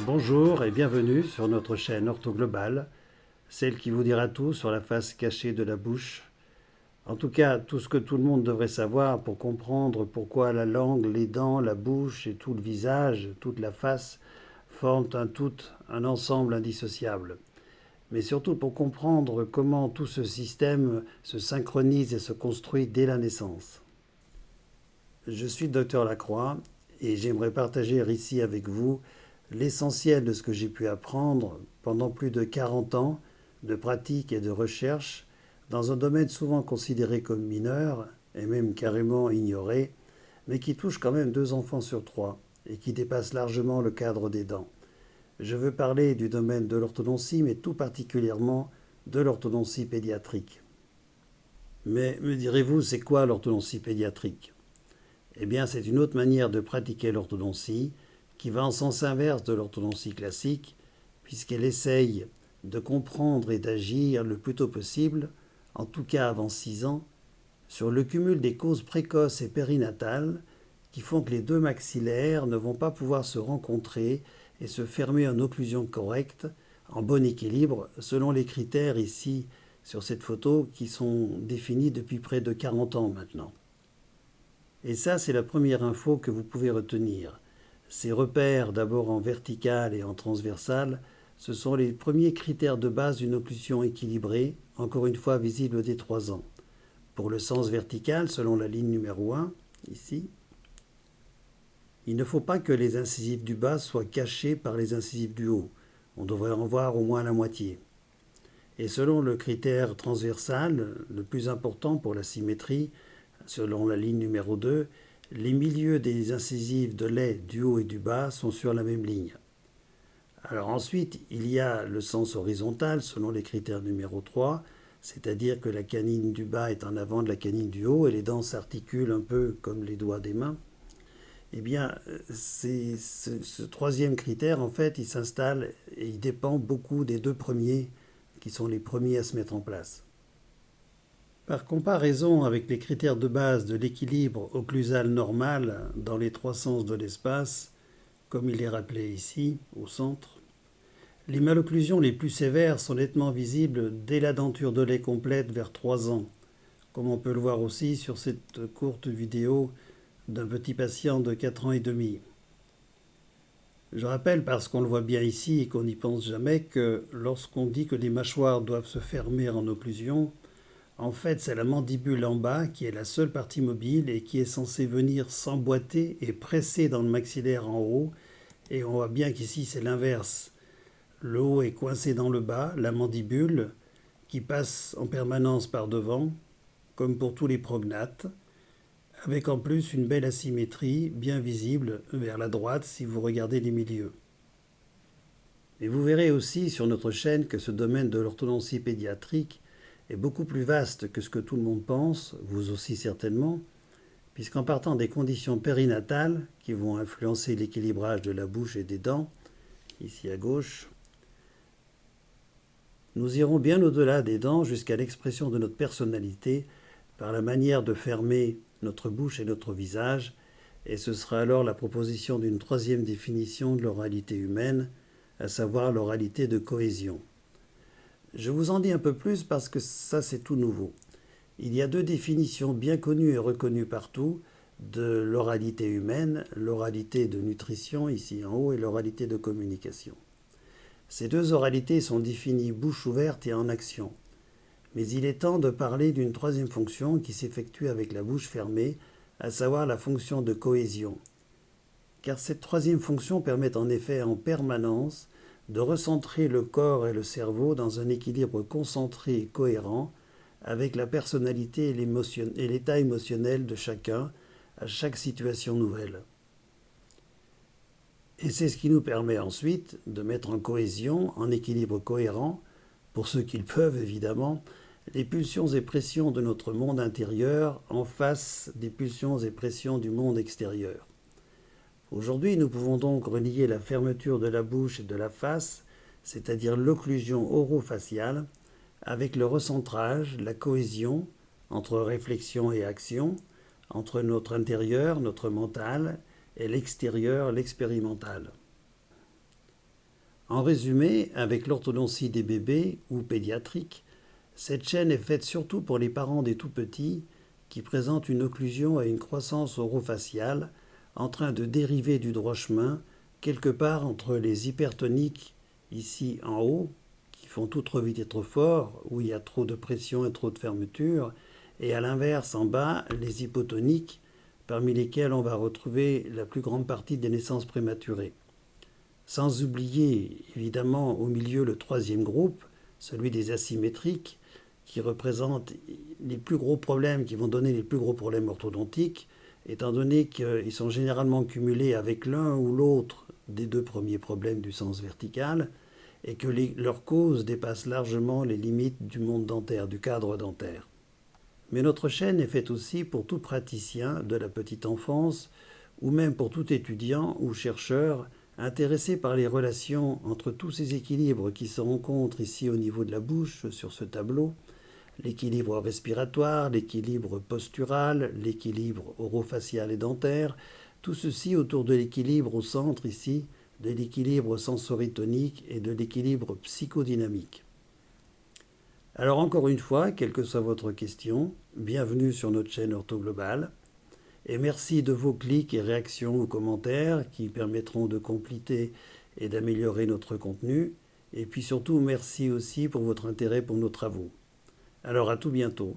Bonjour et bienvenue sur notre chaîne OrthoGlobal, celle qui vous dira tout sur la face cachée de la bouche. En tout cas, tout ce que tout le monde devrait savoir pour comprendre pourquoi la langue, les dents, la bouche et tout le visage, toute la face forment un tout, un ensemble indissociable. Mais surtout pour comprendre comment tout ce système se synchronise et se construit dès la naissance. Je suis le docteur Lacroix et j'aimerais partager ici avec vous l'essentiel de ce que j'ai pu apprendre pendant plus de 40 ans de pratique et de recherche dans un domaine souvent considéré comme mineur et même carrément ignoré, mais qui touche quand même 2 enfants sur 3 et qui dépasse largement le cadre des dents. Je veux parler du domaine de l'orthodontie, mais tout particulièrement de l'orthodontie pédiatrique. Mais me direz-vous, c'est quoi l'orthodontie pédiatrique? Eh bien, c'est une autre manière de pratiquer l'orthodontie qui va en sens inverse de l'orthodontie classique, puisqu'elle essaye de comprendre et d'agir le plus tôt possible, en tout cas avant 6 ans, sur le cumul des causes précoces et périnatales qui font que les deux maxillaires ne vont pas pouvoir se rencontrer et se fermer en occlusion correcte, en bon équilibre, selon les critères ici sur cette photo qui sont définis depuis près de 40 ans maintenant. Et ça, c'est la première info que vous pouvez retenir. Ces repères, d'abord en vertical et en transversal, ce sont les premiers critères de base d'une occlusion équilibrée, encore une fois visible dès 3 ans. Pour le sens vertical, selon la ligne numéro 1, ici, il ne faut pas que les incisives du bas soient cachées par les incisives du haut. On devrait en voir au moins la moitié. Et selon le critère transversal, le plus important pour la symétrie, selon la ligne numéro 2, les milieux des incisives de lait du haut et du bas sont sur la même ligne. Alors ensuite, il y a le sens horizontal selon les critères numéro 3, c'est-à-dire que la canine du bas est en avant de la canine du haut et les dents s'articulent un peu comme les doigts des mains. Eh bien, ce troisième critère, en fait, il s'installe et il dépend beaucoup des deux premiers qui sont les premiers à se mettre en place. Par comparaison avec les critères de base de l'équilibre occlusal normal dans les trois sens de l'espace, comme il est rappelé ici, au centre, les malocclusions les plus sévères sont nettement visibles dès la denture de lait complète vers 3 ans, comme on peut le voir aussi sur cette courte vidéo d'un petit patient de 4 ans et demi. Je rappelle, parce qu'on le voit bien ici et qu'on n'y pense jamais, que lorsqu'on dit que les mâchoires doivent se fermer en occlusion, en fait, c'est la mandibule en bas qui est la seule partie mobile et qui est censée venir s'emboîter et presser dans le maxillaire en haut. Et on voit bien qu'ici, c'est l'inverse. Le haut est coincé dans le bas, la mandibule, qui passe en permanence par devant, comme pour tous les prognates, avec en plus une belle asymétrie bien visible vers la droite si vous regardez les milieux. Et vous verrez aussi sur notre chaîne que ce domaine de l'orthodontie pédiatrique est beaucoup plus vaste que ce que tout le monde pense, vous aussi certainement, puisqu'en partant des conditions périnatales qui vont influencer l'équilibrage de la bouche et des dents, ici à gauche, nous irons bien au-delà des dents jusqu'à l'expression de notre personnalité par la manière de fermer notre bouche et notre visage, et ce sera alors la proposition d'une troisième définition de l'oralité humaine, à savoir l'oralité de cohésion. Je vous en dis un peu plus parce que ça c'est tout nouveau. Il y a deux définitions bien connues et reconnues partout de l'oralité humaine, l'oralité de nutrition ici en haut et l'oralité de communication. Ces deux oralités sont définies bouche ouverte et en action. Mais il est temps de parler d'une troisième fonction qui s'effectue avec la bouche fermée, à savoir la fonction de cohésion. Car cette troisième fonction permet en effet en permanence de recentrer le corps et le cerveau dans un équilibre concentré et cohérent avec la personnalité et l'état émotionnel de chacun à chaque situation nouvelle. Et c'est ce qui nous permet ensuite de mettre en cohésion, en équilibre cohérent, pour ceux qui le peuvent évidemment, les pulsions et pressions de notre monde intérieur en face des pulsions et pressions du monde extérieur. Aujourd'hui, nous pouvons donc relier la fermeture de la bouche et de la face, c'est-à-dire l'occlusion oro-faciale, avec le recentrage, la cohésion entre réflexion et action, entre notre intérieur, notre mental, et l'extérieur, l'expérimental. En résumé, avec l'orthodontie des bébés ou pédiatrique, cette chaîne est faite surtout pour les parents des tout-petits qui présentent une occlusion et une croissance orofaciale en train de dériver du droit chemin quelque part entre les hypertoniques ici en haut, qui font tout trop vite et trop fort, où il y a trop de pression et trop de fermeture, et à l'inverse en bas, les hypotoniques, parmi lesquels on va retrouver la plus grande partie des naissances prématurées. Sans oublier évidemment au milieu le troisième groupe, celui des asymétriques, qui représentent les plus gros problèmes, qui vont donner les plus gros problèmes orthodontiques, étant donné qu'ils sont généralement cumulés avec l'un ou l'autre des deux premiers problèmes du sens vertical, et que leurs causes dépassent largement les limites du monde dentaire, du cadre dentaire. Mais notre chaîne est faite aussi pour tout praticien de la petite enfance, ou même pour tout étudiant ou chercheur intéressé par les relations entre tous ces équilibres qui se rencontrent ici au niveau de la bouche sur ce tableau, l'équilibre respiratoire, l'équilibre postural, l'équilibre orofacial et dentaire, tout ceci autour de l'équilibre au centre ici, de l'équilibre sensoritonique et de l'équilibre psychodynamique. Alors encore une fois, quelle que soit votre question, bienvenue sur notre chaîne OrthoGlobal. Et merci de vos clics et réactions aux commentaires qui permettront de compléter et d'améliorer notre contenu. Et puis surtout, merci aussi pour votre intérêt pour nos travaux. Alors à tout bientôt.